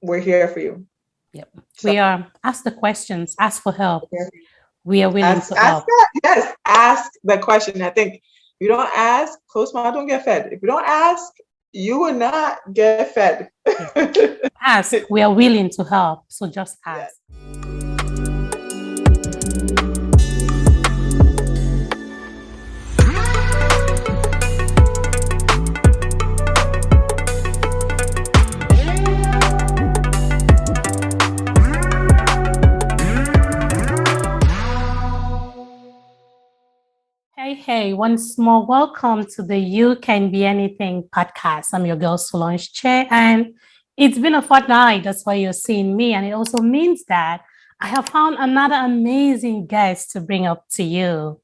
we're here for you. Yep. So We are. Ask the questions. Ask for help. We are willing ask to ask help. that. Yes, ask the question. I think if you don't ask, close mouth don't get fed. If you don't ask, you will not get fed. Yeah. Ask. We are willing to help. So just Yes. ask. Hey, once more, welcome to the You Can Be Anything podcast. I'm your girl, Solange Che, and it's been a fortnight. That's why you're seeing me. And it also means that I have found another amazing guest to bring up to you.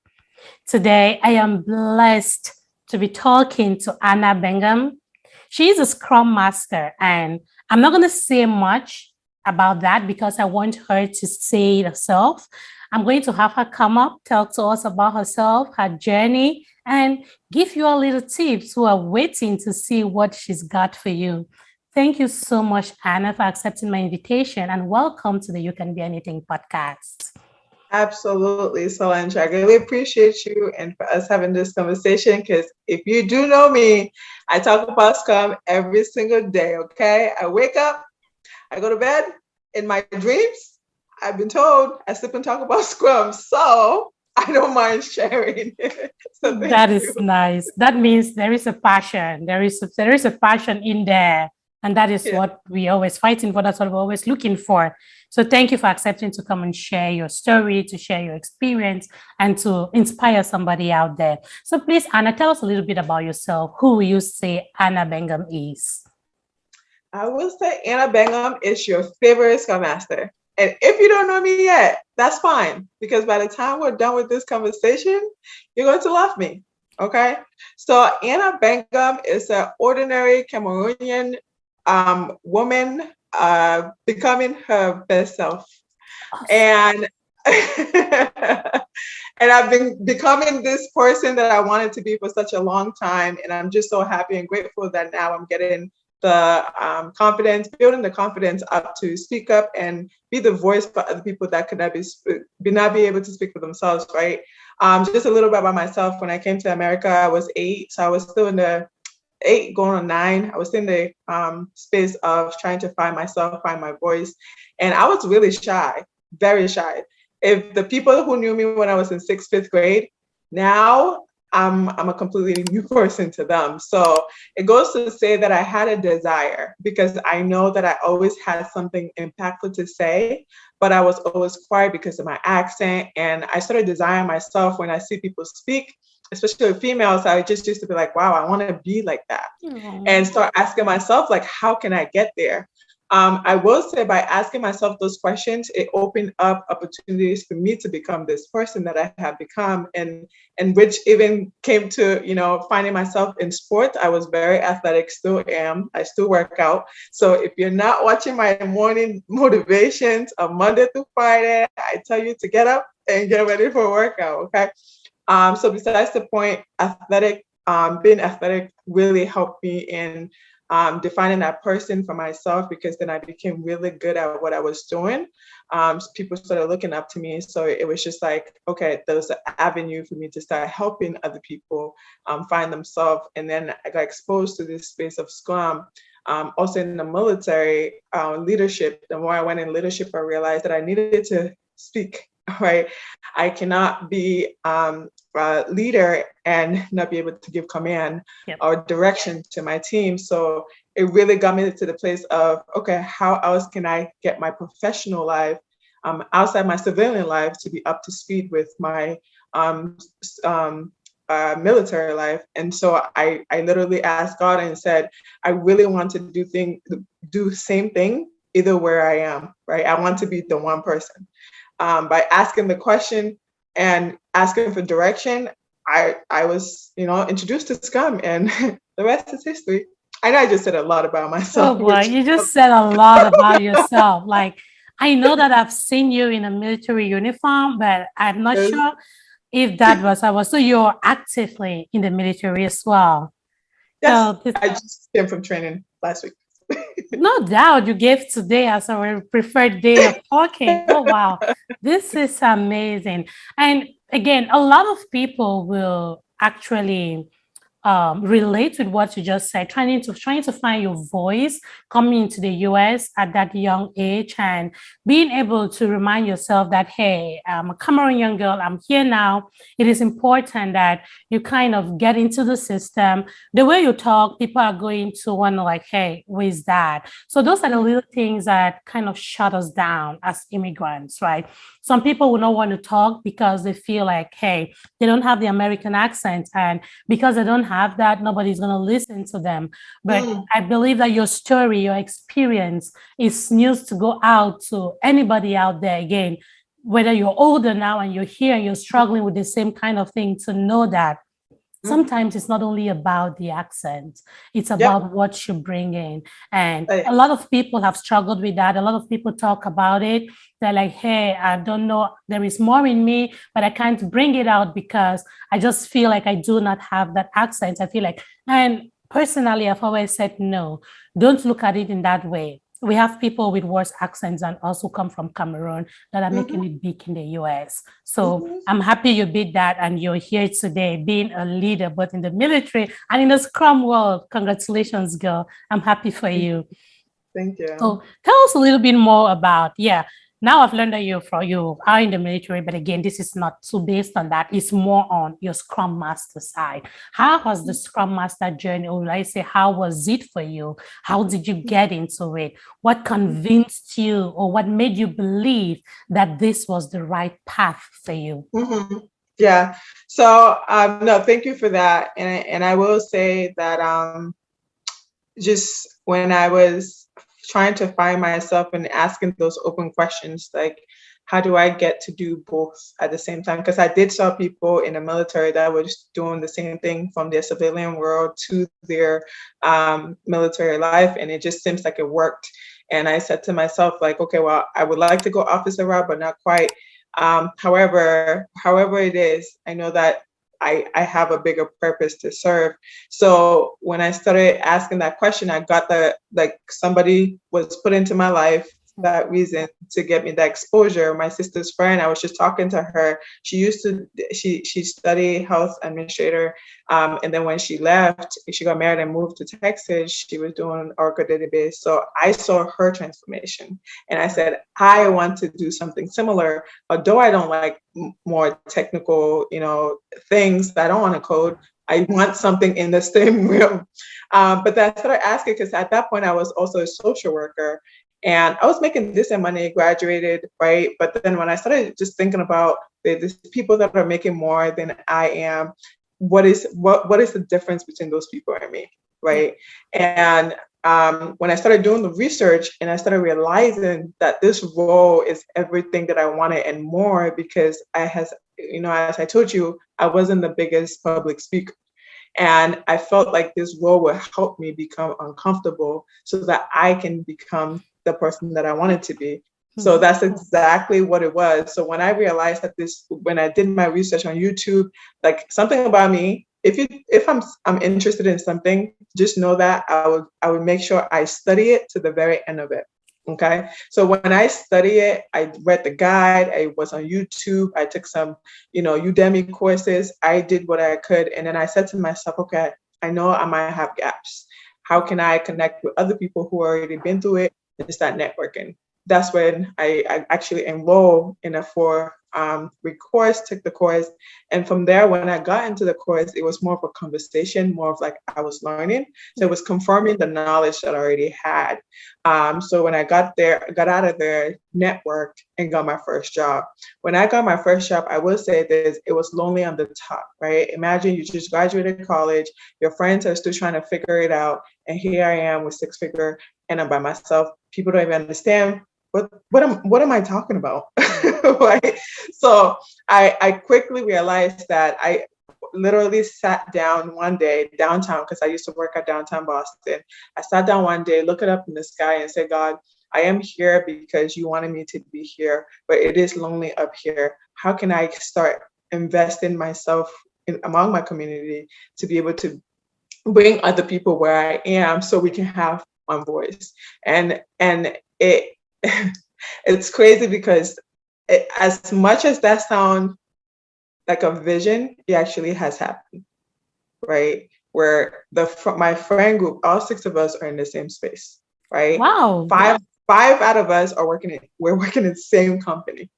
Today, I am blessed to be talking to Anna Mbengam. She's a Scrum Master, and I'm not going to say much about that because I want her to say it herself. I'm going to have her come up, talk to us about herself, her journey, and give you a little tips who are waiting to see what she's got for you. Thank you so much, Anna, for accepting my invitation, and welcome to the You Can Be Anything podcast. Absolutely, Solange. I really appreciate you and for us having this conversation because if you do know me, I talk about Scrum every single day, okay? I wake up, I go to bed, in my dreams, I've been told I sleep and talk about Scrum, so I don't mind sharing. So That thank you. is nice. That means there is a passion. There is a passion in there. And that is Yeah. what we always fighting for. That's what we're always looking for. So thank you for accepting to come and share your story, to share your experience, and to inspire somebody out there. So please, Anna, tell us a little bit about yourself. Who will you say Anna Mbengam is? I will say Anna Mbengam is your favorite Scrum Master. And if you don't know me yet, that's fine. Because by the time we're done with this conversation, you're going to love me. Okay? So Anna Mbengam is an ordinary Cameroonian woman becoming her best self. Awesome. And and I've been becoming this person that I wanted to be for such a long time. And I'm just so happy and grateful that now I'm getting the confidence, building the confidence up to speak up and be the voice for other people that could not be able to speak for themselves, right? Just a little bit about myself. When I came to America, I was 8, so I was still in the 8 going on 9. I was in the space of trying to find myself, find my voice, and I was really shy, very shy. If the people who knew me when I was in 6th, 5th grade, now I'm a completely new person to them. So it goes to say that I had a desire because I know that I always had something impactful to say, but I was always quiet because of my accent. And I started desiring myself when I see people speak, especially with females. I just used to be like, wow, I want to be like that. And start asking myself, like, how can I get there? I will say by asking myself those questions, it opened up opportunities for me to become this person that I have become, and which even came to, finding myself in sports. I was very athletic, still am. I still work out. So if you're not watching my morning motivations on Monday through Friday, I tell you to get up and get ready for a workout, okay? So besides the point, being athletic really helped me in defining that person for myself, because then I became really good at what I was doing. People started looking up to me. So it was just like, okay, there was an avenue for me to start helping other people find themselves. And then I got exposed to this space of Scrum. Also in the military leadership, the more I went in leadership, I realized that I needed to speak, right? I cannot be a leader and not be able to give command or direction to my team. So it really got me to the place of, okay, how else can I get my professional life outside my civilian life to be up to speed with my military life? And so I literally asked God and said, I really want to do the same thing either where I am, right? I want to be the one person. By asking the question and asking for direction, I was, introduced to Scrum, and the rest is history. I know I just said a lot about myself. Oh boy, you just said a lot about yourself. Like, I know that I've seen you in a military uniform, but I'm not sure if that was so you're actively in the military as well. Yes, So I just came from training last week. No doubt you gave today as our preferred day of talking. Oh, wow. This is amazing. And again, a lot of people will actually relate with what you just said, trying to find your voice coming into the US at that young age, and being able to remind yourself that, hey, I'm a Cameroon young girl, I'm here now. It is important that you kind of get into the system. The way you talk, people are going to wonder, like, hey, where's that? So those are the little things that kind of shut us down as immigrants, right? Some people will not want to talk because they feel like, hey, they don't have the American accent, and because they don't have that, nobody's going to listen to them. But I believe that your story, your experience is news to go out to anybody out there, again, whether you're older now and you're here and you're struggling with the same kind of thing, to know that sometimes it's not only about the accent, it's about what you bring in. And a lot of people have struggled with that. A lot of people talk about it. They're like, hey, I don't know, there is more in me, but I can't bring it out because I just feel like I do not have that accent. I feel like, and personally, I've always said, no, don't look at it in that way. We have people with worse accents and also come from Cameroon that are making it big in the US. So I'm happy you beat that and you're here today being a leader, both in the military and in the Scrum world. Congratulations, girl. I'm happy for you. Thank you. So tell us a little bit more about, now I've learned that you are in the military, but again, this is not so based on that. It's more on your Scrum Master side. How was the Scrum Master journey? Or I say, how was it for you? How did you get into it? What convinced you, or what made you believe that this was the right path for you? Yeah. So no, thank you for that. And I will say that just when I was trying to find myself and asking those open questions, like, how do I get to do both at the same time? Because I did saw people in the military that were just doing the same thing from their civilian world to their military life, and it just seems like it worked. And I said to myself, like, okay, well, I would like to go officer route, but not quite. However it is, I know that I have a bigger purpose to serve. So when I started asking that question, I got like somebody was put into my life for that reason, to get me that exposure. My sister's friend, I was just talking to her. She studied health administrator. And then when she left, she got married and moved to Texas. She was doing Oracle database. So I saw her transformation, and I said, I want to do something similar. Although I don't like more technical, things, I don't want to code. I want something in the same realm. But then I started asking, because at that point I was also a social worker, and I was making decent money, graduated, right? But then when I started just thinking about the people that are making more than I am, what is the difference between those people and me, right? And when I started doing the research, and I started realizing that this role is everything that I wanted and more, because as I told you, I wasn't the biggest public speaker. And I felt like this role would help me become uncomfortable so that I can become the person that I wanted to be. So that's exactly what it was. So when I realized that when I did my research on YouTube, like, something about me, if I'm interested in something, just know that I would make sure I study it to the very end of it. Okay. So when I study it, I read the guide, I was on YouTube, I took some, Udemy courses, I did what I could. And then I said to myself, okay, I know I might have gaps. How can I connect with other people who already been through it and start networking? That's when I actually enrolled in a 4-week course, took the course. And from there, when I got into the course, it was more of a conversation, more of like I was learning. So it was confirming the knowledge that I already had. So when I got out of there, networked, and got my first job. When I got my first job, I will say this, it was lonely on the top, right? Imagine you just graduated college, your friends are still trying to figure it out. And here I am with 6-figure, and I'm by myself. People don't even understand what am I talking about? Right? So I quickly realized that I literally sat down one day downtown, because I used to work at downtown Boston. I sat down one day, looked up in the sky, and said, God, I am here because you wanted me to be here, but it is lonely up here. How can I start investing myself among my community to be able to bring other people where I am, so we can have on voice. And it it's crazy because as much as that sounds like a vision, it actually has happened, right? Where my friend group, all 6 of us are in the same space, right? Wow. Five out of us we're working in the same company.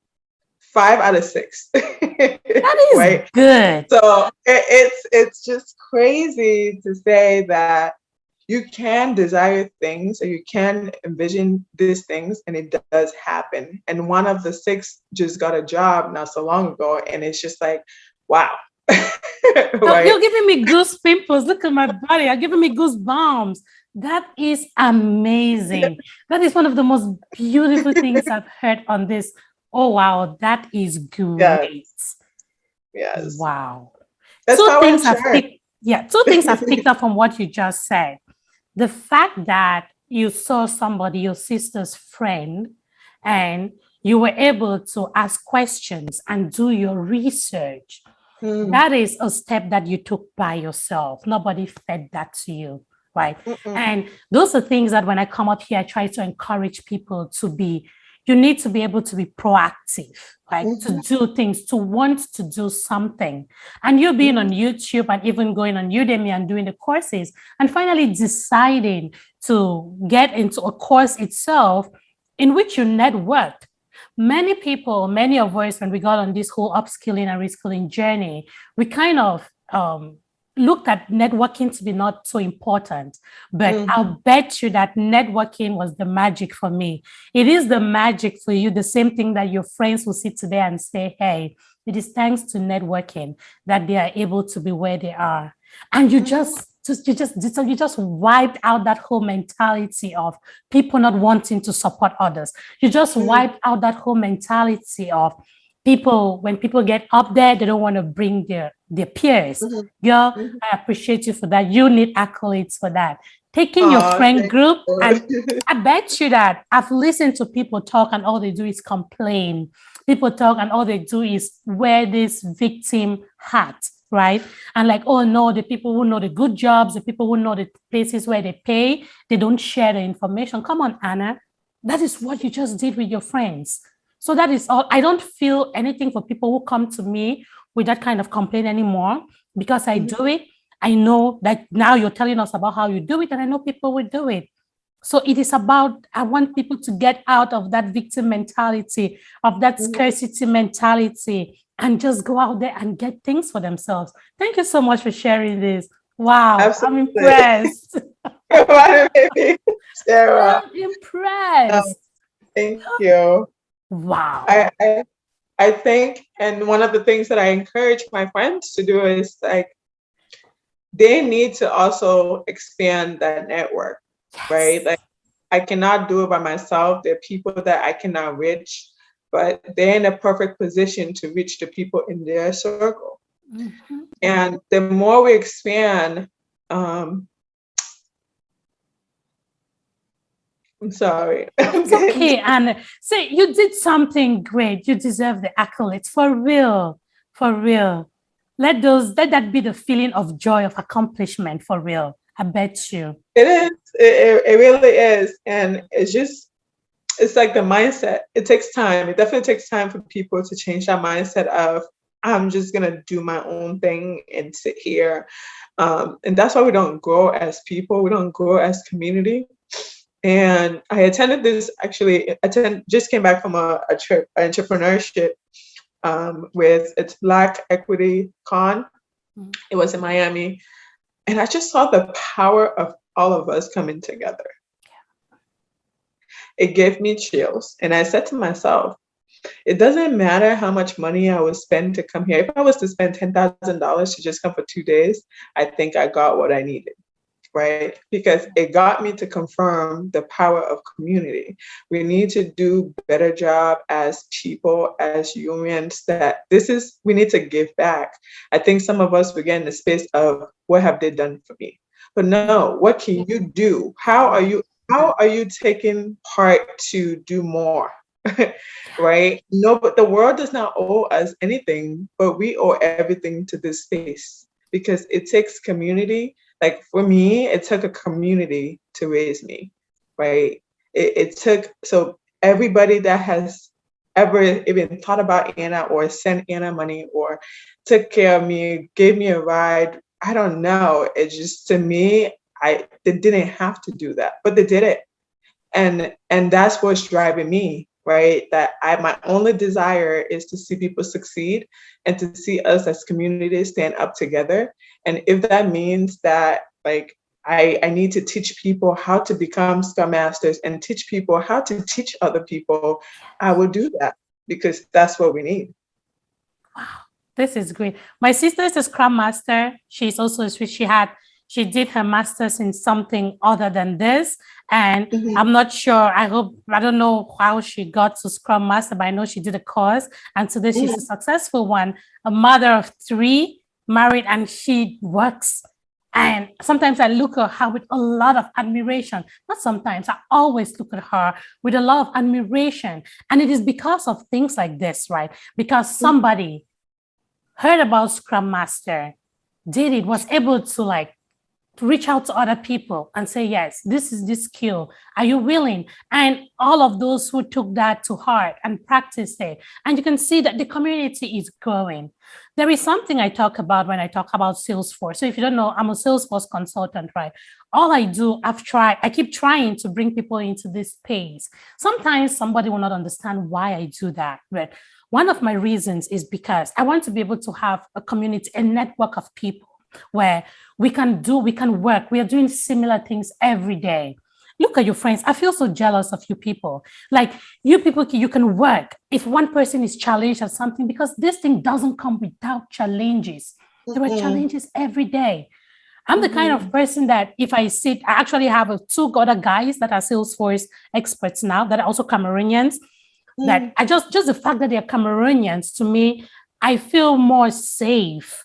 5 out of 6. That is right? good. So it's just crazy to say that you can desire things and you can envision these things, and it does happen. And one of the 6 just got a job not so long ago, and it's just like, wow. Right? You're giving me goose pimples. Look at my body. You're giving me goosebumps. That is amazing. That is one of the most beautiful things I've heard on this. Oh, wow. That is great. Yes. Wow. That's two things I've picked up from what you just said. The fact that you saw somebody, your sister's friend, and you were able to ask questions and do your research. That is a step that you took by yourself. Nobody fed that to you, right? And those are things that when I come up here, I try to encourage people to be. You need to be able to be proactive, right? To do things, to want to do something. And you being on YouTube and even going on Udemy and doing the courses and finally deciding to get into a course itself in which you networked. Many people, many of us, when we got on this whole upskilling and reskilling journey, we kind of looked at networking to be not so important. But I'll bet you that networking was the magic for me. It is the magic for you, the same thing that your friends will sit today and say, hey, it is thanks to networking that they are able to be where they are. And you just wiped out that whole mentality of people not wanting to support others. You just wiped out that whole mentality of people, when people get up there, they don't want to bring their peers. Girl, I appreciate you for that. You need accolades for that. Taking your friend group, and I bet you that I've listened to people talk and all they do is complain. People talk and all they do is wear this victim hat, right? And like, oh no, the people who know the good jobs, the people who know the places where they pay, they don't share the information. Come on, Anna. That is what you just did with your friends. So that is all. I don't feel anything for people who come to me with that kind of complaint anymore because I do it. I know that now you're telling us about how you do it, and I know people will do it. So it is about, I want people to get out of that victim mentality, of that scarcity mentality, and just go out there and get things for themselves. Thank you so much for sharing this. Wow, absolutely. I'm impressed. Sarah. I'm impressed. Thank you. Wow. I think, and one of the things that I encourage my friends to do is like, they need to also expand that network, right? Like, I cannot do it by myself. There are people that I cannot reach, but they're in a perfect position to reach the people in their circle. And the more we expand, I'm sorry. It's okay. And say you did something great. You deserve the accolades. For real. For real. Let that be the feeling of joy, of accomplishment, for real. I bet you. It is. It really is. And it's like the mindset. It takes time. It definitely takes time for people to change that mindset of, I'm just going to do my own thing and sit here. And that's why we don't grow as people. We don't grow as community. And I attended this, just came back from a trip, entrepreneurship with its Black Equity Con. It was in Miami. And I just saw the power of all of us coming together. It gave me chills. And I said to myself, it doesn't matter how much money I would spend to come here. If I was to spend $10,000 to just come for 2 days, I think I got what I needed. Right? Because it got me to confirm the power of community. We need to do a better job as people, as humans, we need to give back. I think some of us begin in the space of, what have they done for me? But no, what can you do? How are you taking part to do more? Right? No, but the world does not owe us anything, but we owe everything to this space, because it takes community like for me, it took a community to raise me, right? It took, so everybody that has ever even thought about Anna or sent Anna money or took care of me, gave me a ride, I don't know. It's just, to me, they didn't have to do that, but they did it. And that's what's driving me, right? That my only desire is to see people succeed and to see us as communities stand up together. And if that means that, like, I need to teach people how to become Scrum Masters and teach people how to teach other people, I will do that, because that's what we need. Wow, this is great. My sister is a Scrum Master. She's also she did her master's in something other than this. And I'm not sure. I don't know how she got to Scrum Master, but I know she did a course. And today she's a successful one, a mother of 3, married, and she works. And sometimes I look at her with a lot of admiration. Not sometimes, I always look at her with a lot of admiration. And it is because of things like this, right? Because somebody heard about Scrum Master, did it, was able to like reach out to other people and say, yes, this is this skill. Are you willing? And all of those who took that to heart and practiced it. And you can see that the community is growing. There is something I talk about when I talk about Salesforce. So if you don't know, I'm a Salesforce consultant, right? All I do, I keep trying to bring people into this space. Sometimes somebody will not understand why I do that, but one of my reasons is because I want to be able to have a community, a network of people where we can work. We are doing similar things every day. Look at your friends. I feel so jealous of you people. Like you people, you can work. If one person is challenged at something, because this thing doesn't come without challenges. There are challenges every day. I'm the kind of person that if I actually have 2 other guys that are Salesforce experts now that are also Cameroonians. That I just the fact that they're Cameroonians, to me, I feel more safe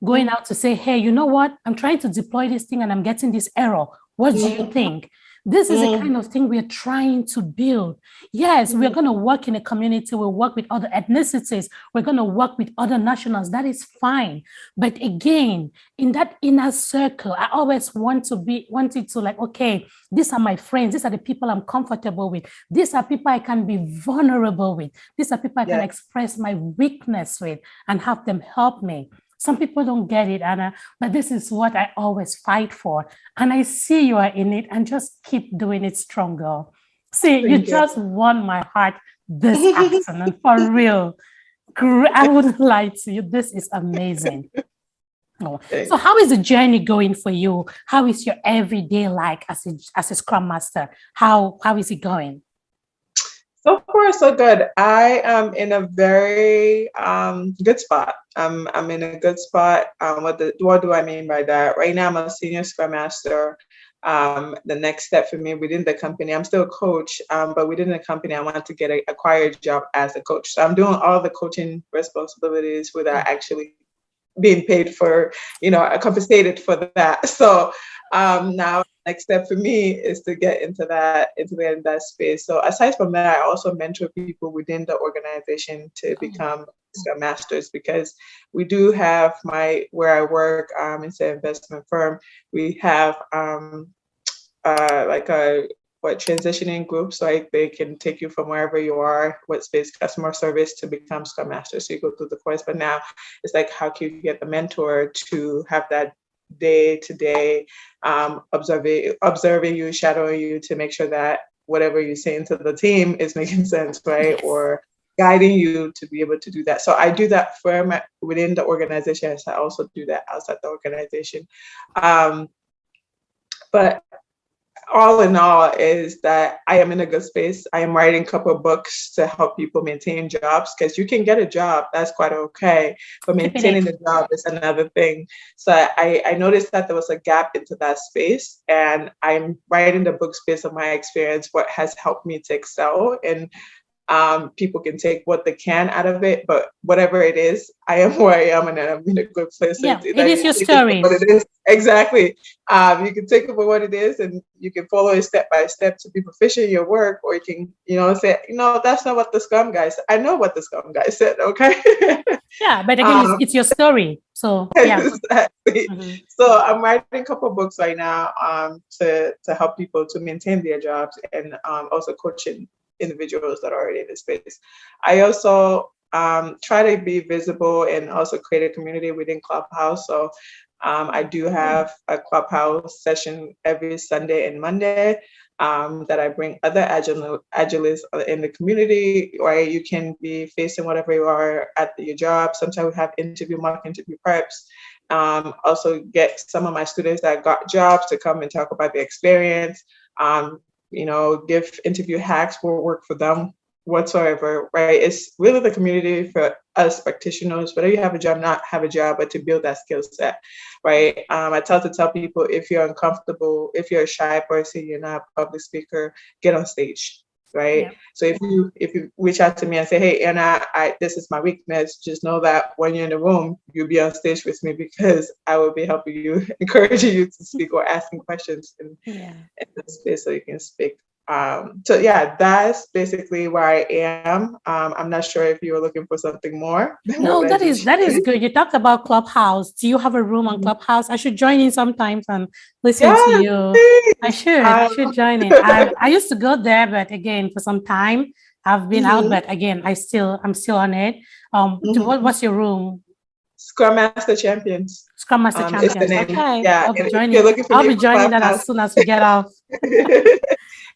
going out to say, hey, you know what? I'm trying to deploy this thing and I'm getting this error. What do you think? This is the kind of thing we're trying to build. Yes, we're going to work in a community. We'll work with other ethnicities. We're going to work with other nationals. That is fine. But again, in that inner circle, I always wanted to like, okay, these are my friends. These are the people I'm comfortable with. These are people I can be vulnerable with. These are people I can express my weakness with and have them help me. Some people don't get it, Anna, but this is what I always fight for. And I see you are in it, and just keep doing it stronger. See, you just won my heart this afternoon, for real. I wouldn't lie to you. This is amazing. So how is the journey going for you? How is your everyday like as a Scrum Master? How is it going? So far, so good. I am in a very good spot. I'm in a good spot. What do I mean by that? Right now, I'm a senior Scrum Master. The next step for me within the company, I'm still a coach, but within the company, I wanted to get an acquired job as a coach. So I'm doing all the coaching responsibilities without actually being paid for, compensated for that. So now next step for me is to get into that space. So aside from that, I also mentor people within the organization to become Scrum Masters, because we do have where I work, it's an investment firm. We have transitioning groups, like they can take you from wherever you are, what space, customer service, to become Scrum Master. So you go through the course, but now it's like, how can you get the mentor to have that day-to-day observing you, shadowing you, to make sure that whatever you're saying to the team is making sense, right? Or guiding you to be able to do that. So I do that within the organization. I also do that outside the organization. But all in all is that I am in a good space. I am writing a couple of books to help people maintain jobs, because you can get a job, that's quite okay, but maintaining the job is another thing. So I noticed that there was a gap into that space, and I'm writing the books based on my experience, what has helped me to excel in People can take what they can out of it, but whatever it is, I am who I am, and I'm in a good place. Yeah, So it is your take it for story. what it is. Exactly. You can take it for what it is, and you can follow it step by step to be proficient in your work, or you can, say, that's not what the Scrum guy said. I know what the Scrum guy said. Okay. Yeah, but again, it's your story. So yeah. Exactly. So I'm writing a couple of books right now to help people to maintain their jobs, and also coaching individuals that are already in the space. I also try to be visible and also create a community within Clubhouse. So I do have a Clubhouse session every Sunday and Monday that I bring other agilists in the community, or you can be facing whatever you are at your job. Sometimes we have mock interview preps. Also get some of my students that got jobs to come and talk about their experience. Give interview hacks will work for them whatsoever, right? It's really the community for us practitioners, whether you have a job, not have a job, but to build that skill set, right? I tell people, if you're uncomfortable, if you're a shy person, you're not a public speaker, get on stage, right? Yeah. So if you reach out to me and say, hey, Anna, this is my weakness, just know that when you're in the room, you'll be on stage with me, because I will be helping you, encouraging you to speak or asking questions in the space so you can speak. So yeah, that's basically where I am. I'm not sure if you were looking for something more. No, that is good. You talked about Clubhouse. Do you have a room on Clubhouse? I should join in sometimes and listen to you. Please. I should join in. I used to go there, but again, for some time I've been out. But again, I'm still on it. What's your room? Scrum Master Champions. Scrum Master Champions. Okay. Yeah. I'll be joining that as soon as we get off.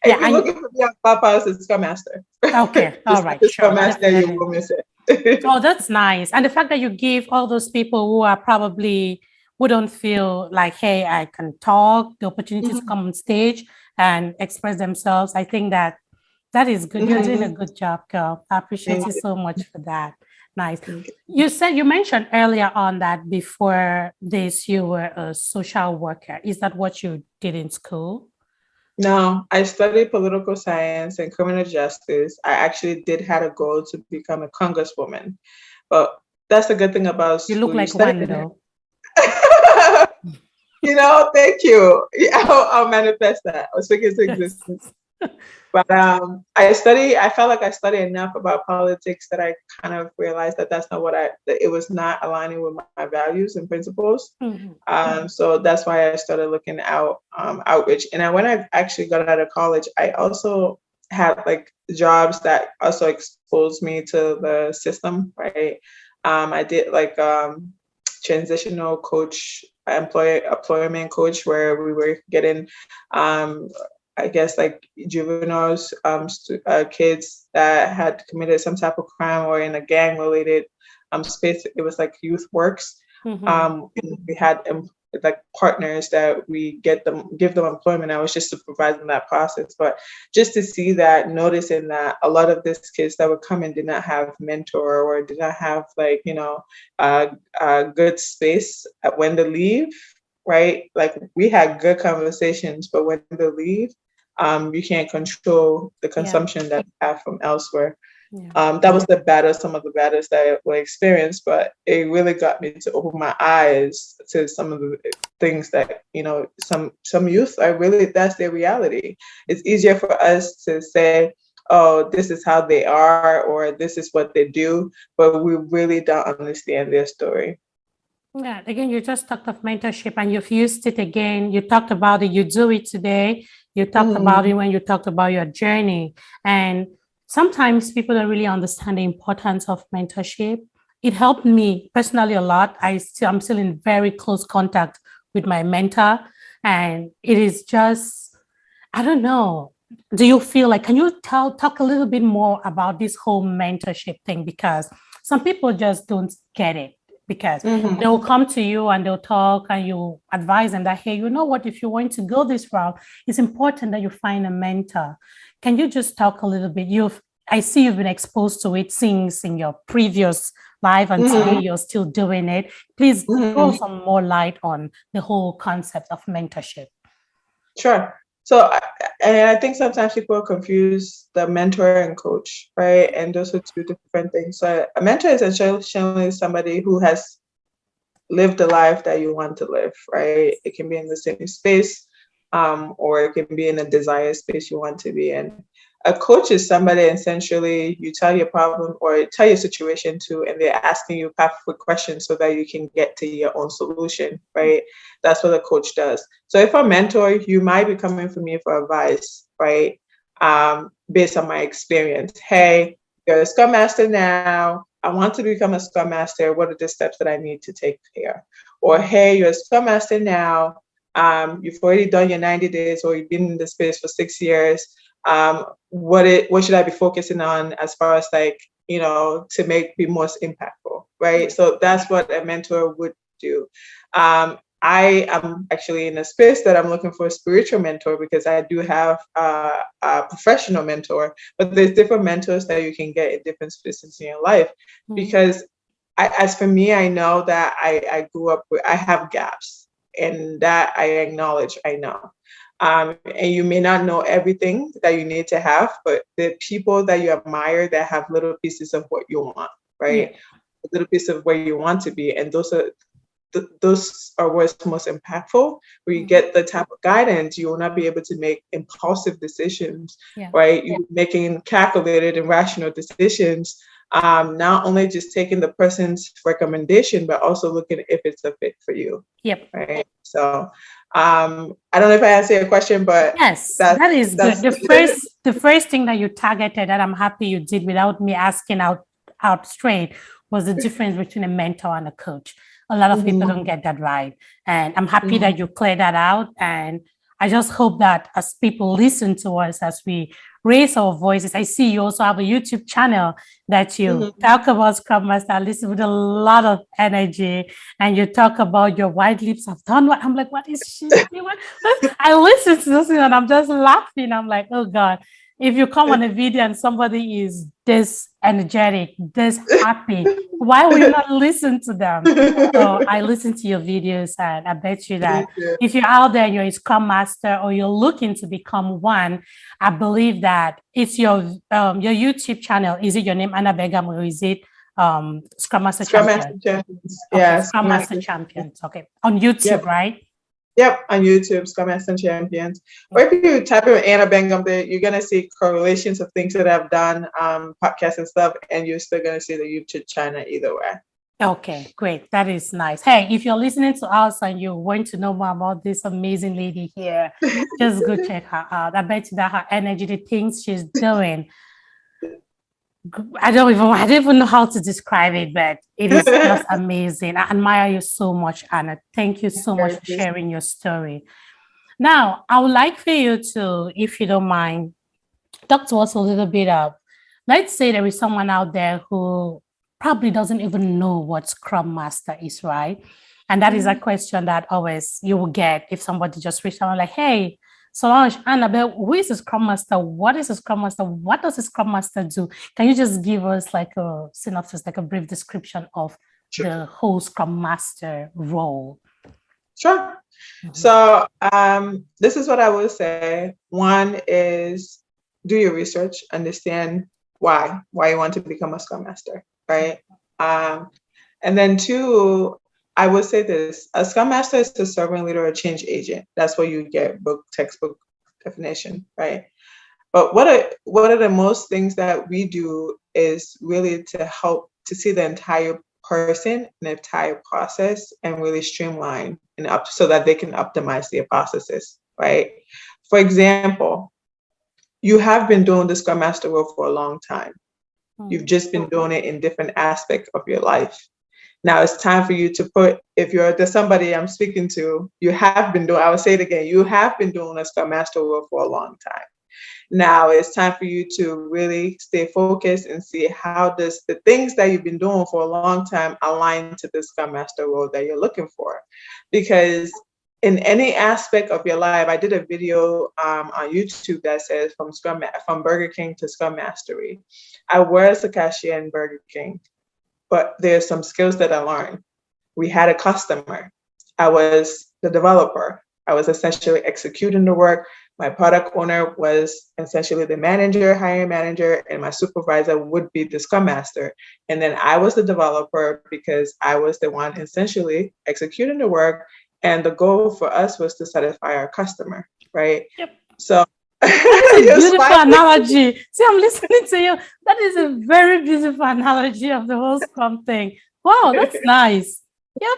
If you're looking for me on Clubhouse, it's Scrum Master. Okay. All right. Scrum Master, you won't miss it. Oh, that's nice. And the fact that you give all those people who don't feel like, hey, I can talk, the opportunity to come on stage and express themselves. I think that is good. You're doing a good job, girl. I appreciate you so much for that. Nice. You mentioned earlier on that before this, you were a social worker. Is that what you did in school? No, I studied political science and criminal justice. I actually did have a goal to become a congresswoman, but that's the good thing about school. You look like one, though. Thank you. I'll manifest that. I'll speak into existence. But I felt like I studied enough about politics that I kind of realized that that's not it was not aligning with my values and principles. So that's why I started looking outreach. And when I actually got out of college, I also had like jobs that also exposed me to the system, right? I did like transitional coach, employment coach, where we were getting I guess like juveniles, kids that had committed some type of crime or in a gang-related space. It was like youth works. We had like partners that we give them employment. I was just supervising that process, but just to see that, noticing that a lot of these kids that would come in did not have mentor or did not have like a good space when they leave. Right, like we had good conversations, but when they leave, you can't control the consumption that you have from elsewhere. That was some of the baddest that I experienced, but it really got me to open my eyes to some of the things that, some youth are really, that's their reality. It's easier for us to say, oh, this is how they are, or this is what they do, but we really don't understand their story. Yeah, again, you just talked of mentorship and you've used it again. You talked about it, you do it today. You talked about it when you talked about your journey. And sometimes people don't really understand the importance of mentorship. It helped me personally a lot. I'm still in very close contact with my mentor. And it is just, I don't know. Do you feel like, can you talk a little bit more about this whole mentorship thing? Because some people just don't get it. Because they'll come to you and they'll talk and you advise them that, hey, you know what, if you want to go this route, it's important that you find a mentor. Can you just talk a little bit? I see you've been exposed to it since in your previous life and today you're still doing it. Please throw some more light on the whole concept of mentorship. Sure. And I think sometimes people confuse the mentor and coach, right? And those are two different things. So a mentor is essentially somebody who has lived the life that you want to live, right? It can be in the same space, or it can be in a desired space you want to be in. A coach is somebody essentially you tell your problem or tell your situation to, and they're asking you pathway questions so that you can get to your own solution, right? That's what a coach does. So if a mentor, you might be coming for me for advice, right? Based on my experience. Hey, you're a Scrum Master now. I want to become a Scrum Master. What are the steps that I need to take here? Or hey, you're a Scrum Master now. You've already done your 90 days or you've been in the space for 6 years. What should I be focusing on as far as like, to be most impactful, right? So that's what a mentor would do. I am actually in a space that I'm looking for a spiritual mentor because I do have a professional mentor, but there's different mentors that you can get in different spaces in your life. Because as for me, I know that I grew up with, I have gaps, and that I acknowledge, I know. And you may not know everything that you need to have, but the people that you admire that have little pieces of what you want, right? A little piece of where you want to be. And those are what's most impactful. Where you get the type of guidance, you will not be able to make impulsive decisions, right? You're making calculated and rational decisions. Not only just taking the person's recommendation, but also looking if it's a fit for you. Right. So I don't know if I answered your question, but yes, that is good. The first thing that you targeted that I'm happy you did without me asking out straight was the difference between a mentor and a coach. A lot of people don't get that right. And I'm happy that you cleared that out. And I just hope that as people listen to us, as we raise our voices, I see you also have a YouTube channel that you talk about Scrum Master, listen with a lot of energy, and you talk about your wide leaps of done what I'm like, what is she doing? I listen to this and I'm just laughing. I'm like, oh God, if you come on a video and somebody is this energetic, this happy, why will you not listen to them? So I listen to your videos, and I bet you that if you're out there and you're a Scrum Master or you're looking to become one, I believe that it's your YouTube channel. Is it your name, Anna Mbengam, or is it Scrum Master Champions? Yeah, Scrum Master Champions. Okay, on YouTube, right? Yep, on YouTube, Scrum Master Champions. Or if you type in Anna Mbengam, you're going to see correlations of things that I've done, podcasts and stuff, and you're still going to see the YouTube channel either way. Okay, great. That is nice. Hey, if you're listening to us and you want to know more about this amazing lady here, just go check her out. I bet you that her energy, the things she's doing, I don't even know how to describe it, but it is just amazing. I admire you so much, Anna. Thank you so much for sharing your story. Now, I would like for you to, if you don't mind, talk to us a little bit of, let's say there is someone out there who probably doesn't even know what Scrum Master is, right? And that is a question that always you will get if somebody just reached out like, hey, Solange, Annabelle, who is a Scrum Master? What is a Scrum Master? What does a Scrum Master do? Can you just give us like a synopsis, like a brief description of the whole Scrum Master role? Sure. So this is what I will say. One is do your research, understand why you want to become a Scrum Master, right? And then two, I would say this, a Scrum Master is a servant leader or change agent. That's what you get, textbook definition, right? But what are the most things that we do is really to help to see the entire person and the entire process and really streamline and up so that they can optimize their processes, right? For example, you have been doing the Scrum Master role for a long time. You've just been doing it in different aspects of your life. Now it's time for you to put, if there's somebody I'm speaking to, I will say it again, you have been doing a Scrum Master role for a long time. Now it's time for you to really stay focused and see how does the things that you've been doing for a long time align to the Scrum Master role that you're looking for. Because in any aspect of your life, I did a video on YouTube that says from Burger King to Scrum Mastery. I was a cashier in Burger King, but there's some skills that I learned. We had a customer. I was the developer. I was essentially executing the work, My product owner was essentially the manager, hiring manager, and my supervisor would be the scrum master. And then I was the developer because I was the one essentially executing the work. And the goal for us was to satisfy our customer, right? Yep. So that is a beautiful analogy. See, I'm listening to you. That is a very beautiful analogy of the whole Scrum thing. Wow, that's nice. Yep.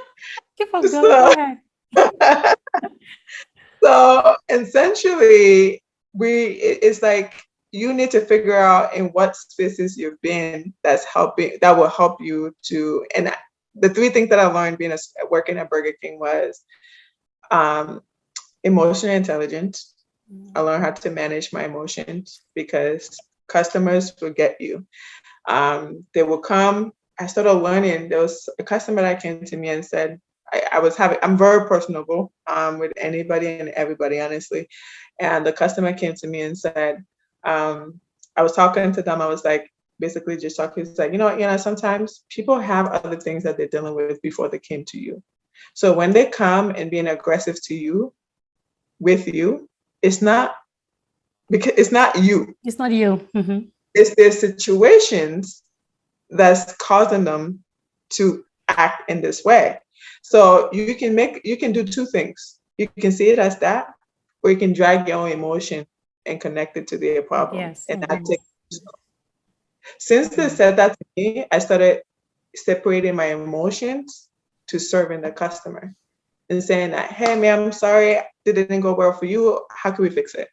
Keep on going. Go ahead. So essentially, it's like you need to figure out in what spaces you've been that will help you to. And the three things that I learned working at Burger King was emotional intelligence. I learned how to manage my emotions because customers will get you. They will come. I started learning. There was a customer that came to me and said, I'm very personable with anybody and everybody, honestly. And the customer came to me and said, I was talking to them. I was like, basically just talking. It's like, sometimes people have other things that they're dealing with before they came to you. So when they come and being aggressive to you, with you, it's not because it's not you. It's not you. Mm-hmm. It's their situations that's causing them to act in this way. So you can do two things. You can see it as that, or you can drag your own emotion and connect it to their problem. Yes. And since they said that to me, I started separating my emotions to serving the customer and saying that, hey, ma'am, I'm sorry, it didn't go well for you. How can we fix it?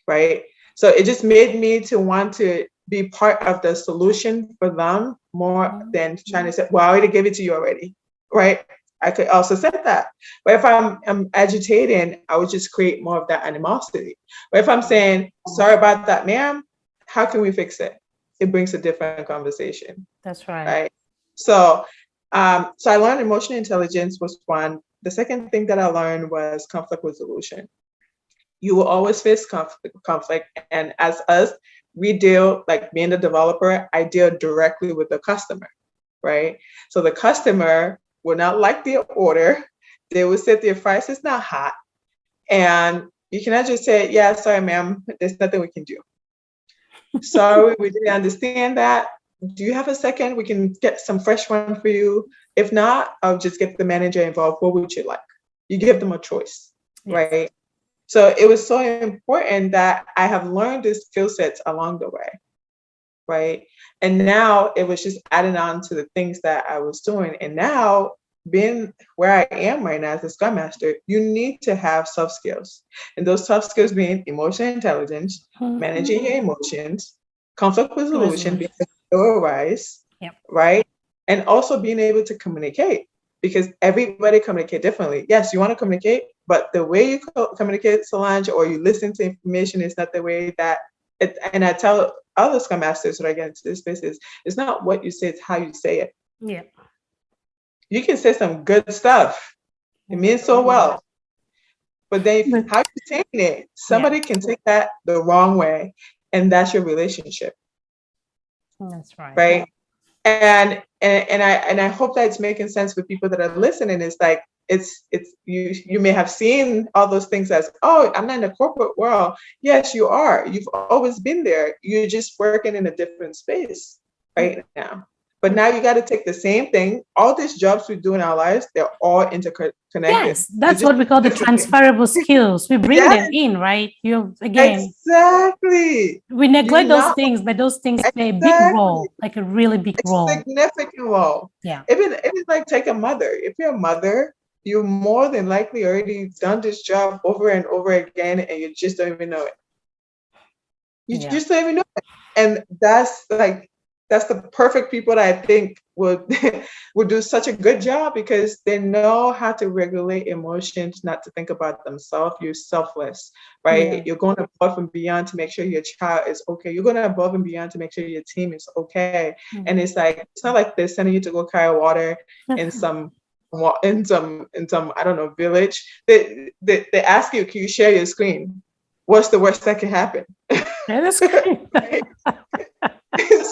Right? So it just made me to want to be part of the solution for them more than trying to say, well, I already gave it to you already. Right? I could also say that. But if I'm agitating, I would just create more of that animosity. But if I'm saying, sorry about that, ma'am, how can we fix it? It brings a different conversation. That's right. Right. So I learned emotional intelligence was one. The second thing that I learned was conflict resolution. You will always face conflict. And as us, we deal, like being the developer, I deal directly with the customer, right? So the customer will not like the order. They will say their price is not hot. And you cannot just say, yeah, sorry, ma'am, there's nothing we can do. Sorry, we didn't understand that. Do you have a second? We can get some fresh one for you. If not, I'll just get the manager involved. What would you like? You give them a choice, right? So it was so important that I have learned these skill sets along the way, right? And now it was just adding on to the things that I was doing. And now being where I am right now as a Scrum Master, you need to have soft skills. And those soft skills being emotional intelligence, managing your emotions, conflict resolution, being able to arise, right? And also being able to communicate, because everybody communicate differently. Yes, you want to communicate, but the way you communicate, Solange, or you listen to information is not the way that and I tell other Scrum Masters when I get into this space it's not what you say, it's how you say it. Yeah. You can say some good stuff. It means so well. But then how you saying it, somebody can take that the wrong way, and that's your relationship. That's right. Right. And I hope that it's making sense for people that are listening. It's like it's you may have seen all those things as, oh, I'm not in the corporate world. Yes, you are. You've always been there. You're just working in a different space right now. But now you got to take the same thing. All these jobs we do in our lives, they're all interconnected. Yes, that's what we call the transferable skills. We bring them in, right? Exactly. We neglect those things, but those things play a big role, like a really big role. Significant role. Yeah. Even like take a mother. If you're a mother, you're more than likely already done this job over and over again, and you just don't even know it. You just don't even know it. And that's the perfect people that I think would do such a good job, because they know how to regulate emotions, not to think about themselves. You're selfless, right? Yeah. You're going above and beyond to make sure your child is okay. You're going above and beyond to make sure your team is okay. Mm-hmm. And it's not like they're sending you to go carry water in some I don't know, village. They ask you, can you share your screen? What's the worst that can happen? That is great.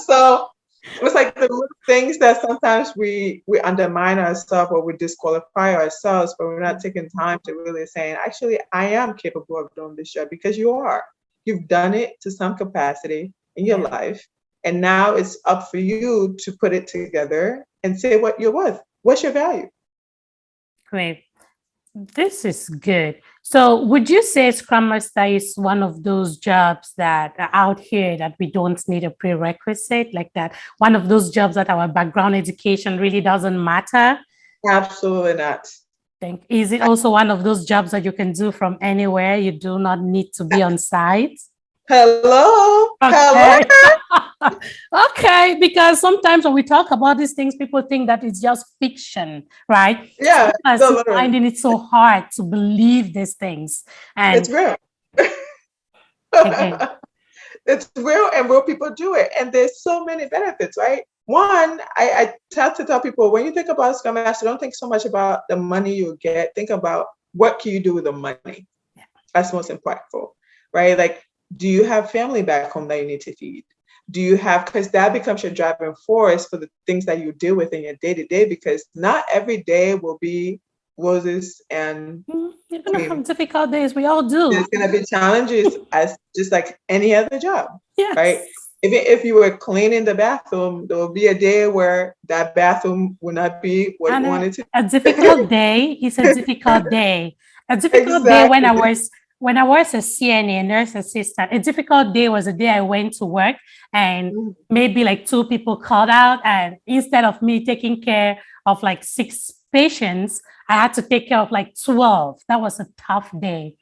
So It's like the little things that sometimes we undermine ourselves or we disqualify ourselves, but we're not taking time to really saying, actually, I am capable of doing this job, because you are. You've done it to some capacity in your life. And now it's up for you to put it together and say what you're worth. What's your value? Great. This is good. So would you say Scrum Master is one of those jobs that are out here that we don't need a prerequisite, like that? One of those jobs that our background education really doesn't matter? Absolutely not. Is it also one of those jobs that you can do from anywhere? You do not need to be on site? Hello? Okay. Hello? Okay, because sometimes when we talk about these things, people think that it's just fiction, right? Yeah. Sometimes finding it so hard to believe these things. And it's real. again, it's real, and real people do it. And there's so many benefits, right? One, I tend to tell people, when you think about Scrum Master, don't think so much about the money you'll get. Think about what can you do with the money. That's most impactful, right? Like, do you have family back home that you need to feed? Do you have, because that becomes your driving force for the things that you deal with in your day-to-day, because not every day will be roses and you're going to have difficult days. We all do. There's going to be challenges as just like any other job, yes. Right? If you were cleaning the bathroom, there will be a day where that bathroom will not be what you wanted to. A difficult day is a difficult day. A difficult day when I was a CNA, nurse assistant, a difficult day was a day I went to work and maybe like 2 people called out, and instead of me taking care of like 6 patients, I had to take care of like 12. That was a tough day.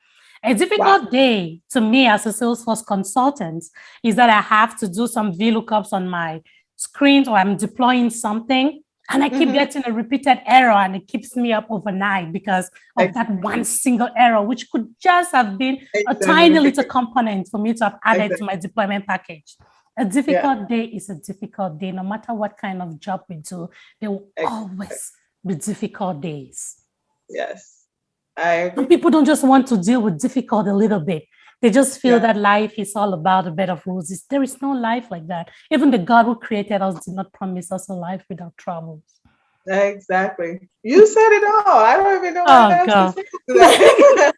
A difficult day to me as a Salesforce consultant is that I have to do some VLOOKUPs on my screens, or I'm deploying something, and I keep getting a repeated error, and it keeps me up overnight because of that one single error, which could just have been a tiny little component for me to have added to my deployment package. A difficult day is a difficult day. No matter what kind of job we do, there will always be difficult days. Yes. I agree. Some people don't just want to deal with difficult a little bit. They just feel that life is all about a bed of roses. There is no life like that. Even the God who created us did not promise us a life without troubles. Exactly. You said it all. I don't even know what else to say to that.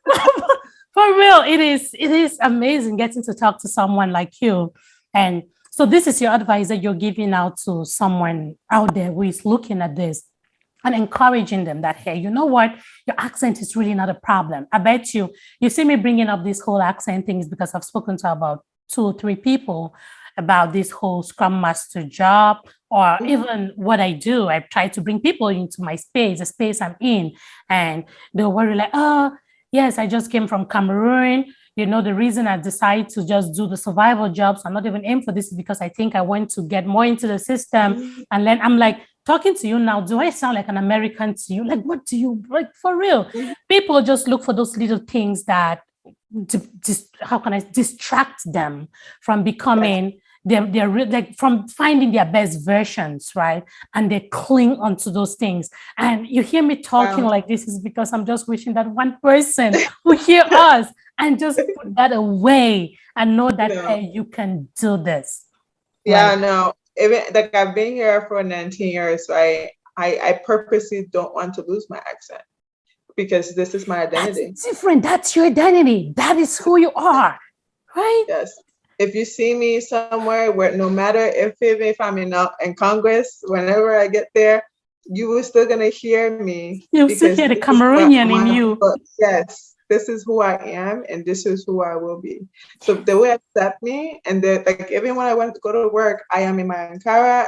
For real, it is amazing getting to talk to someone like you. And so this is your advice that you're giving out to someone out there who is looking at this and encouraging them that, hey, you know what? Your accent is really not a problem. I bet you see me bringing up this whole accent thing is because I've spoken to about 2 or 3 people about this whole Scrum Master job, or even what I do. I try to bring people into my space, the space I'm in, and they were like, oh, yes, I just came from Cameroon. You know, the reason I decided to just do the survival jobs, I'm not even aiming for this, because I think I want to get more into the system. And then I'm like, talking to you now, do I sound like an American to you? Like, what do you, like, for real? People just look for those little things that, how can I distract them from becoming, they're like from finding their best versions, right? And they cling onto those things. And you hear me talking like this is because I'm just wishing that one person will hear us and just put that away and know that, hey, you can do this. Yeah, no. Even like I've been here for 19 years, right? I purposely don't want to lose my accent because this is my identity. That's different. That's your identity. That is who you are, right? Yes. If you see me somewhere where, no matter if I'm in Congress, whenever I get there, you are still gonna hear me. You'll still hear the Cameroonian in you. Yes. This is who I am, and this is who I will be. So they will accept me, and like even when I went to go to work, I am in my Ankara.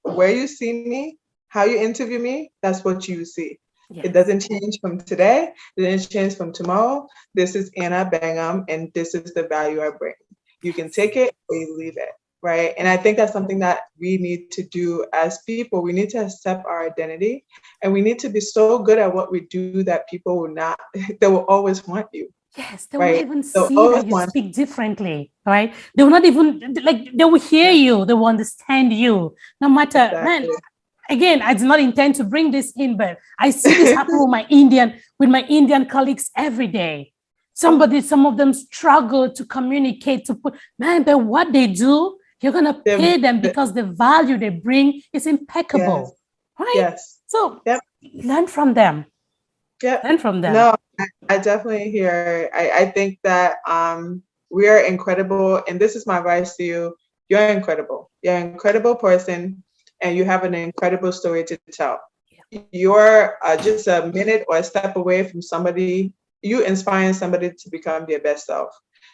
Where you see me, how you interview me, that's what you see. Yes. It doesn't change from today. It doesn't change from tomorrow. This is Anna Mbengam, and this is the value I bring. You can take it or you leave it, right? And I think that's something that we need to do as people. We need to accept our identity, and we need to be so good at what we do that people will not, they will always want you. Yes, they will even see that you speak differently, right? They will not even, like, they will hear you, they will understand you, no matter, man. Again, I did not intend to bring this in, but I see this happen with my Indian colleagues every day. Some of them struggle to communicate, but what they do you're going to pay them because the value they bring is impeccable. Yes. Right? Yes. So Yep. learn from them. Yep. Learn from them. No, I definitely hear. I think that we are incredible, and this is my advice to you. You're incredible. You're an incredible person, and you have an incredible story to tell. You're just a minute or a step away from somebody, you inspiring somebody to become their best self.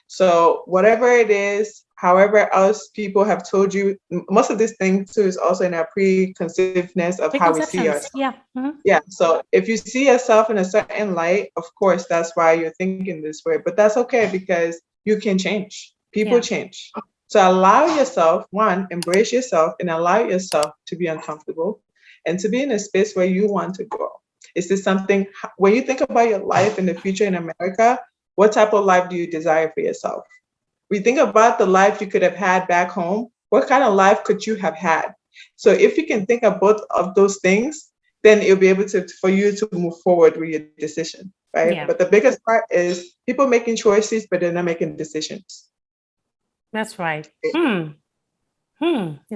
So whatever it is, however else people have told you, most of these things too is also in our preconceivedness of how we see ourselves. Yeah. Mm-hmm. Yeah. So if you see yourself in a certain light, of course, that's why you're thinking this way. But that's okay because you can change. People change. So allow yourself, one, embrace yourself and allow yourself to be uncomfortable and to be in a space where you want to grow. Is this something, when you think about your life in the future in America, what type of life do you desire for yourself? We think about the life you could have had back home. What kind of life could you have had? So if you can think of both of those things, then it'll be able to, for you to move forward with your decision, right? Yeah. But the biggest part is people making choices, but they're not making decisions. That's right. You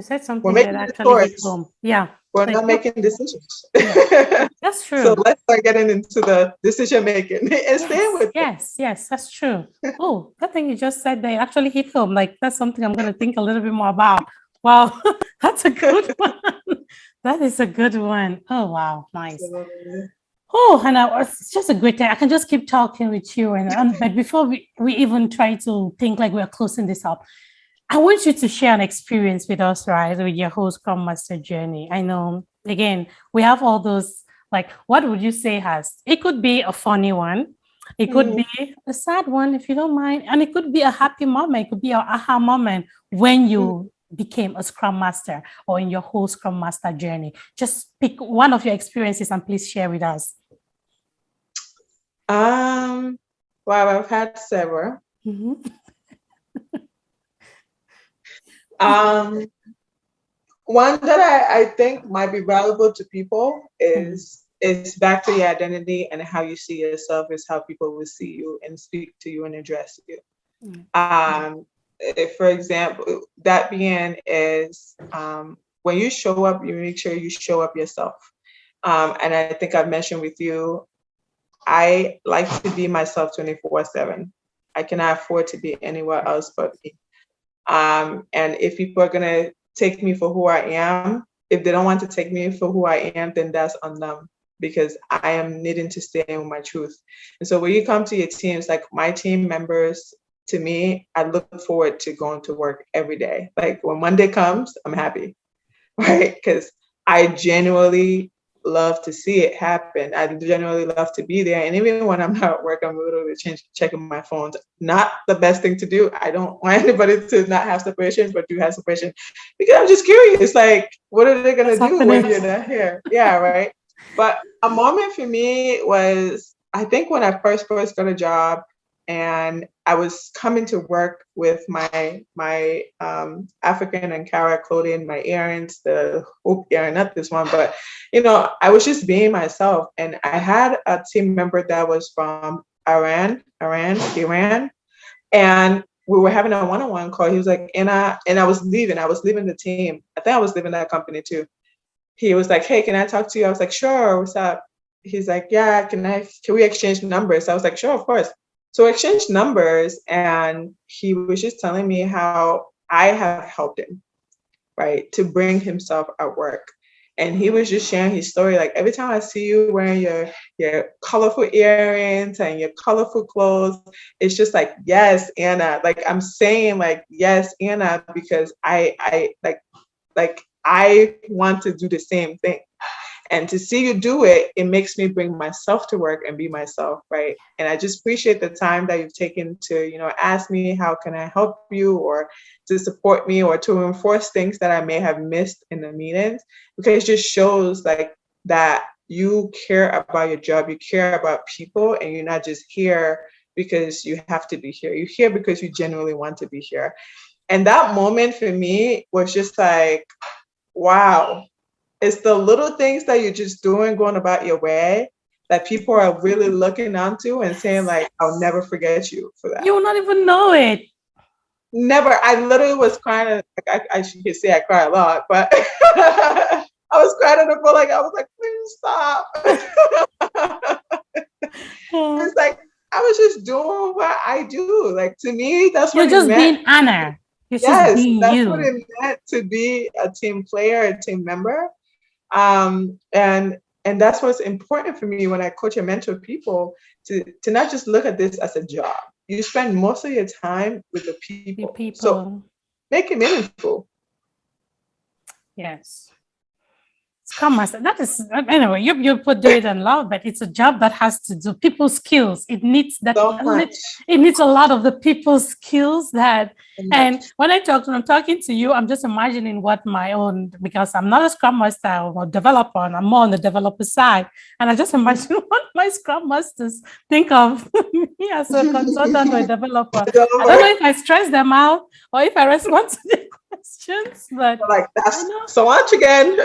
said something that actually hit home. Yeah. We're not making decisions. Yeah. That's true. So let's start getting into the decision making and stay with it. Yes, that's true. Oh, that thing you just said there actually hit home. Like that's something I'm going to think a little bit more about. Wow, that's a good one. That is a good one. Oh, wow, nice. Oh, and it's just a great time. I can just keep talking with you. But before we even try to think like we're closing this up, I want you to share an experience with us, right, with your whole Scrum Master journey. I know, again, we have all those, like, what would you say it could be a funny one. It could be a sad one, if you don't mind. And it could be a happy moment. It could be an aha moment when you became a Scrum Master or in your whole Scrum Master journey. Just pick one of your experiences and please share with us. Well, I've had several. One that I think might be valuable to people is back to your identity, and how you see yourself is how people will see you and speak to you and address you. For example, that being is when you show up, you make sure you show up yourself. And I think I've mentioned with you, I like to be myself 24/7. I cannot afford to be anywhere else but me. And if people are going to take me for who I am, if they don't want to take me for who I am, then that's on them, because I am needing to stay in with my truth. And so when you come to your teams, like my team members, to me, I look forward to going to work every day. Like when Monday comes, I'm happy, right? Because I genuinely love to see it happen. I genuinely love to be there. And even when I'm not at work, I'm literally checking my phone. Not the best thing to do. I don't want anybody to not have separation, but do have separation, because I'm just curious, like, what are they going to do when you're not here? Yeah, right. But a moment for me was, I think when I first got a job, and I was coming to work with my African and Cara clothing, my earrings, the hoop earring, not this one, but I was just being myself. And I had a team member that was from Iran, and we were having a one-on-one call. He was like, and I was leaving the team. I think I was leaving that company too. He was like, hey, can I talk to you? I was like, sure, what's up? He's like, yeah, can we exchange numbers? I was like, sure, of course. So we exchanged numbers, and he was just telling me how I have helped him, right, to bring himself at work. And he was just sharing his story. Like, every time I see you wearing your colorful earrings and your colorful clothes, it's just like, yes, Anna. Like, I'm saying, like, yes, Anna, because I want to do the same thing. And to see you do it, it makes me bring myself to work and be myself, right? And I just appreciate the time that you've taken to, ask me, how can I help you, or to support me, or to enforce things that I may have missed in the meetings, because it just shows like that you care about your job, you care about people, and you're not just here because you have to be here. You're here because you genuinely want to be here. And that moment for me was just like, wow. It's the little things that you're just doing, going about your way, that people are really looking onto and saying, like, I'll never forget you for that. You will not even know it. Never. I literally was crying. I should say I cry a lot, but I was crying on the phone. Like I was like, please stop. It's like I was just doing what I do. Like to me, that's You're what it just meant. being Anna. You're just Yes, being that's what you. it meant to be a team player, a team member. And that's what's important for me when I coach and mentor people to not just look at this as a job. You spend most of your time with the people. So make it meaningful. Yes. Scrum Master, that is, anyway, you put do it in love, but it's a job that has to do people skills. It needs that, So much. it needs a lot of the people skills that, and when I'm talking to you, I'm just imagining what my own, because I'm not a Scrum Master or developer, and I'm more on the developer side. And I just imagine what my Scrum Masters think of me as a consultant or a developer. I don't know if I stress them out or if I respond to the questions, but like that's so much again.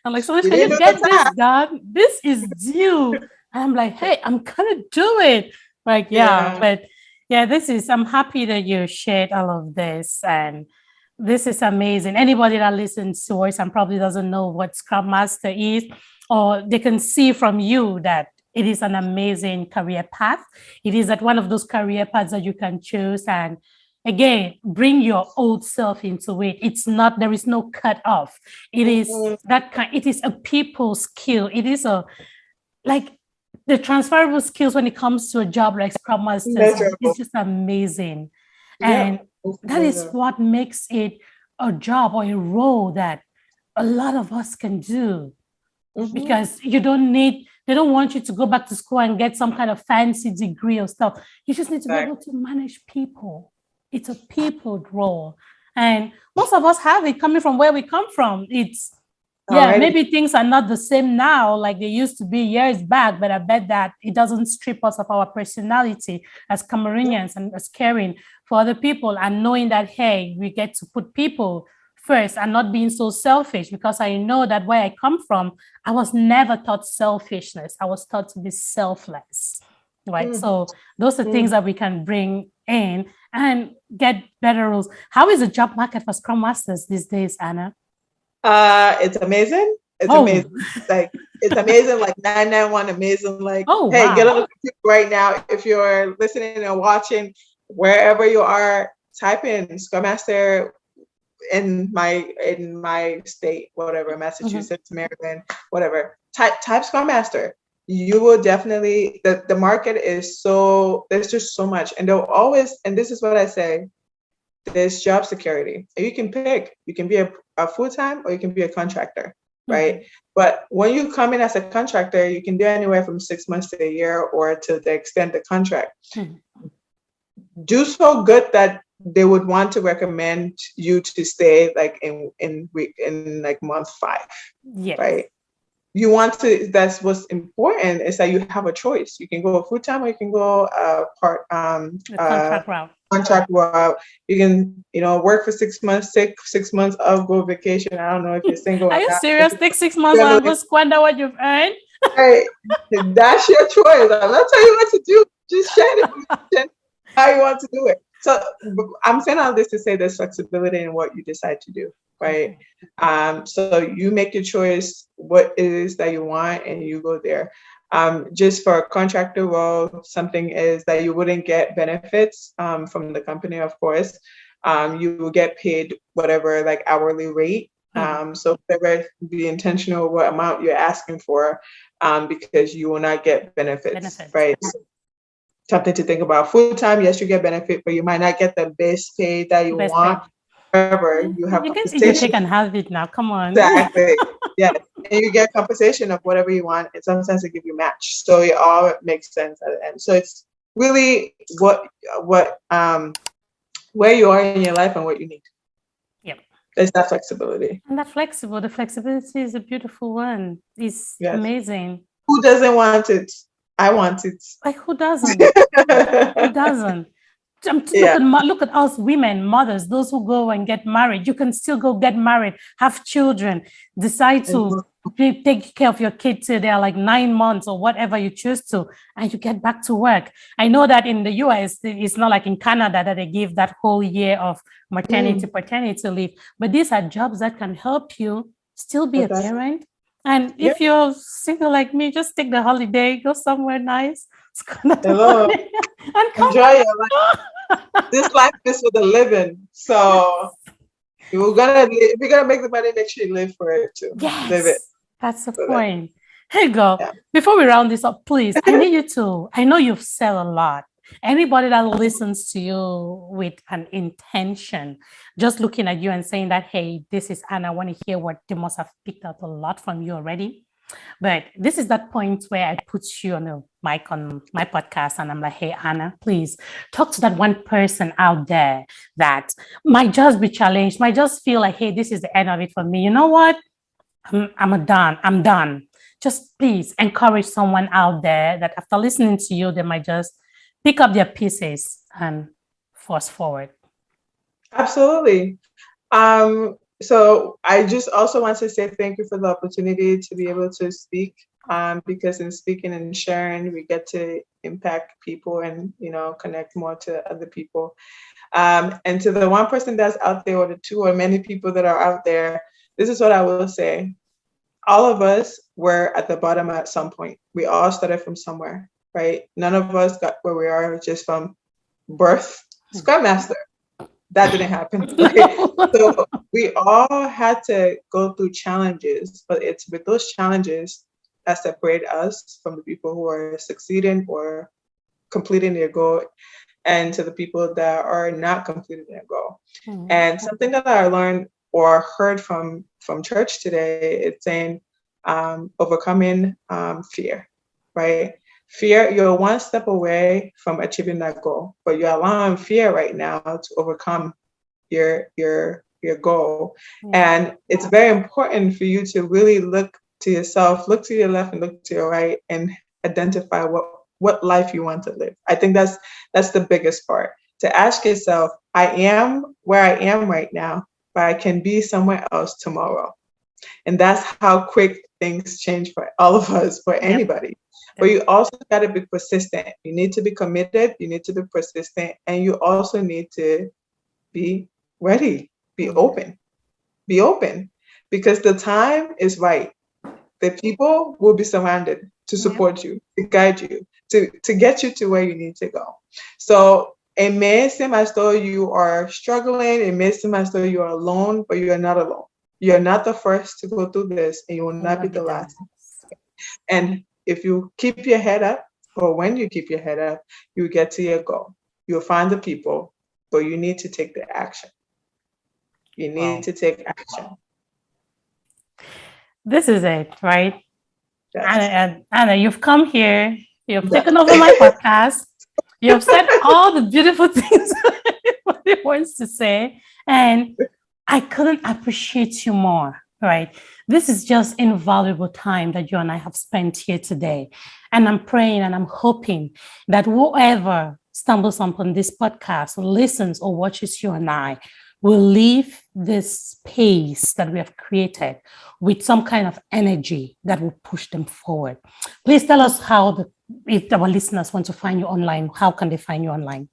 I'm like, so can you get this done? This is due. And I'm like, hey, I'm gonna do it. Like, but I'm happy that you shared all of this, and this is amazing. Anybody that listens to us and probably doesn't know what Scrum Master is, or they can see from you that it is an amazing career path. It is one of those career paths that you can choose, and again, bring your old self into it. It's not, there is no cut off. It is that kind, it is a people skill. It is like the transferable skills when it comes to a job like Scrum Master. It's just amazing. And that is what makes it a job or a role that a lot of us can do. Because they don't want you to go back to school and get some kind of fancy degree or stuff. You just need to be able to manage people. It's a people role. And most of us have it coming from where we come from. It's, maybe things are not the same now like they used to be years back, but I bet that it doesn't strip us of our personality as Cameroonians and as caring for other people and knowing that, hey, we get to put people first and not being so selfish, because I know that where I come from, I was never taught selfishness. I was taught to be selfless, right? So those are things that we can bring in and get better rules. How is the job market for Scrum Masters these days, Anna? It's amazing. It's amazing. Like it's amazing. Like 991 amazing. Like get a look at it right now. If you're listening and watching, wherever you are, type in Scrum Master in my state, whatever, Massachusetts, Maryland, whatever. Type Scrum Master. You will definitely, the market is there's just so much, and they'll always, and this is what I say, there's job security. You can pick, you can be a full-time or you can be a contractor, right? But when you come in as a contractor, you can do anywhere from 6 months to a year or to the extent the contract. Do so good that they would want to recommend you to stay like in like month 5, right? You want to, that's what's important, is that you have a choice. You can go full-time or you can go contract route. You can, work for 6 months, take 6 months off, go vacation. I don't know if you're single. Are you serious? Take 6 months and go squander what you've earned? Hey, that's your choice. I'm not telling you what to do. Just share it how you want to do it. So I'm saying all this to say there's flexibility in what you decide to do, right? So you make your choice, what it is that you want, and you go there. Just for a contractor role, something is that you wouldn't get benefits from the company, of course. You will get paid whatever, like hourly rate. So whatever, be intentional what amount you're asking for, because you will not get benefits. Right? So, something to think about. Full time, yes, you get benefit, but you might not get the best pay that you want. However, you have compensation. You take and have it now. Come on. Exactly. Yes, and you get compensation of whatever you want, and sometimes they give you match, so it all makes sense at the end. So it's really what where you are in your life and what you need. Yep. There's that flexibility. And the flexibility is a beautiful one. It's amazing. Who doesn't want it? I want it. Like, who doesn't? Who doesn't? Look at us women, mothers, those who go and get married. You can still go get married, have children, decide to you take care of your kids till they're like 9 months or whatever you choose to, and you get back to work. I know that in the US, it's not like in Canada that they give that whole year of maternity, paternity leave, but these are jobs that can help you still be a parent. And if you're single like me, just take the holiday, go somewhere nice. Hello. And enjoy your life. This life is for the living. So if you're gonna make the money, make sure you live for it too. Yes, live it. That's the point. Hey girl, before we round this up, please, I need you to, I know you've said a lot. Anybody that listens to you with an intention, just looking at you and saying that, hey, this is Anna, I want to hear what they must have picked up a lot from you already. But this is that point where I put you on the mic on my podcast and I'm like, hey, Anna, please talk to that one person out there that might just be challenged, might just feel like, hey, this is the end of it for me. You know what? I'm done. Just please encourage someone out there that after listening to you, they might just pick up their pieces and force forward. Absolutely. So I just also want to say thank you for the opportunity to be able to speak, because in speaking and sharing, we get to impact people and, connect more to other people. And to the one person that's out there, or the two or many people that are out there, this is what I will say. All of us were at the bottom at some point. We all started from somewhere, right? None of us got where we are just from birth. Scrum Master. That didn't happen. Right? So we all had to go through challenges, but it's with those challenges that separate us from the people who are succeeding or completing their goal, and to the people that are not completing their goal. Mm-hmm. And something that I learned or heard from church today, it's saying overcoming fear, right? Fear, you're one step away from achieving that goal, but you're allowing fear right now to overcome your goal. Yeah. And it's very important for you to really look to yourself, look to your left and look to your right, and identify what life you want to live. I think that's the biggest part. To ask yourself, I am where I am right now, but I can be somewhere else tomorrow. And that's how quick things change for all of us, for anybody. But you also got to be persistent. You need to be committed. You need to be persistent. And you also need to be ready, be open, because the time is right. The people will be surrounded to support you, to guide you, to get you to where you need to go. So it may seem as though you are struggling. It may seem as though you are alone, but you are not alone. You're not the first to go through this, and you will not be the last. And if you keep your head up, or when you keep your head up, you get to your goal. You'll find the people, but you need to take the action. You need to take action. This is it, right? Yes. Anna, you've come here. You've taken over my podcast. You've said all the beautiful things everybody wants to say. And I couldn't appreciate you more, right? This is just invaluable time that you and I have spent here today. And I'm praying and I'm hoping that whoever stumbles upon this podcast, or listens or watches you and I, will leave this space that we have created with some kind of energy that will push them forward. Please tell us if our listeners want to find you online, how can they find you online?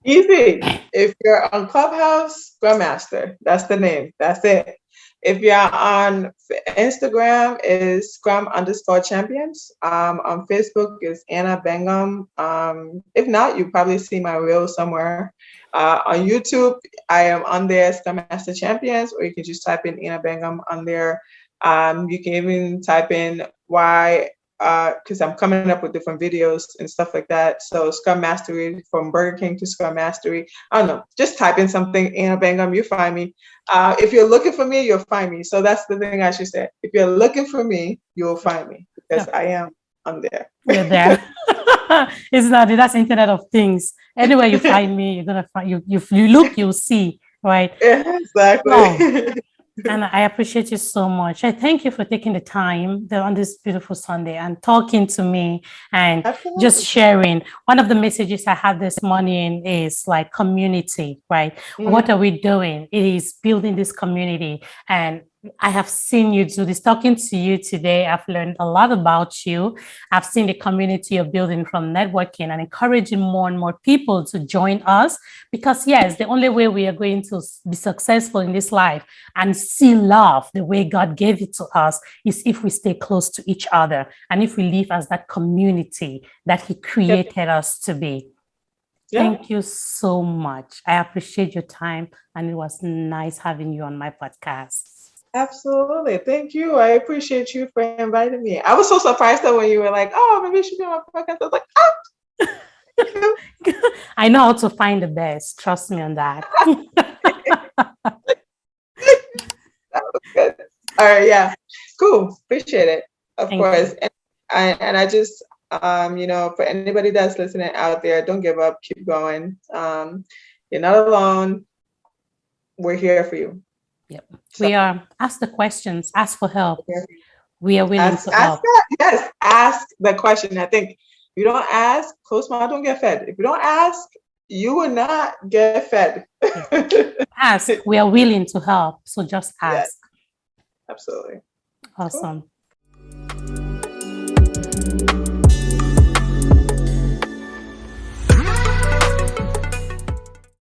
Easy. If you're on Clubhouse, Scrum Master. That's the name. That's it. If you're on Instagram, is Scrum_champions. On Facebook is Anna Mbengam. If not, you probably see my reel somewhere. On YouTube, I am on there, Scrum Master Champions, or you can just type in Anna Mbengam on there. You can even type in why, because I'm coming up with different videos and stuff like that. So Scrum Mastery, from Burger King to Scrum Mastery. I don't know, just type in something, Anna Mbengam, you find me. If you're looking for me, you'll find me. So that's the thing I should say. If you're looking for me, you'll find me, because I am on there. You're there. It's not, that's Internet of Things. Anywhere you find me, you're gonna find you look, you'll see, right? Yeah, exactly. Oh. And I appreciate you so much. I thank you for taking the time on this beautiful Sunday and talking to me and just sharing. One of the messages I had this morning is like community, right? Mm-hmm. What are we doing? It is building this community. And I have seen you do this. Talking to you today, I've learned a lot about you. I've seen the community you're building from networking and encouraging more and more people to join us. Because, yes, the only way we are going to be successful in this life and see love the way God gave it to us is if we stay close to each other and if we live as that community that He created us to be. Yeah. Thank you so much. I appreciate your time, and it was nice having you on my podcast. Absolutely. Thank you. I appreciate you for inviting me. I was so surprised that when you were like, oh, maybe you should be on my podcast. I was like, oh. I know how to find the best. Trust me on that. That was good. All right. Yeah. Cool. Appreciate it. Of Thank course. you. And I just, for anybody that's listening out there, don't give up. Keep going. You're not alone. We're here for you. Yep. So, We are. Ask the questions. Ask for help. We are willing to ask help. that. Yes. Ask the question. I think if you don't ask, close mouth don't get fed. If you don't ask, you will not get fed. Ask. We are willing to help. So just ask. Yes. Absolutely. Awesome. Cool.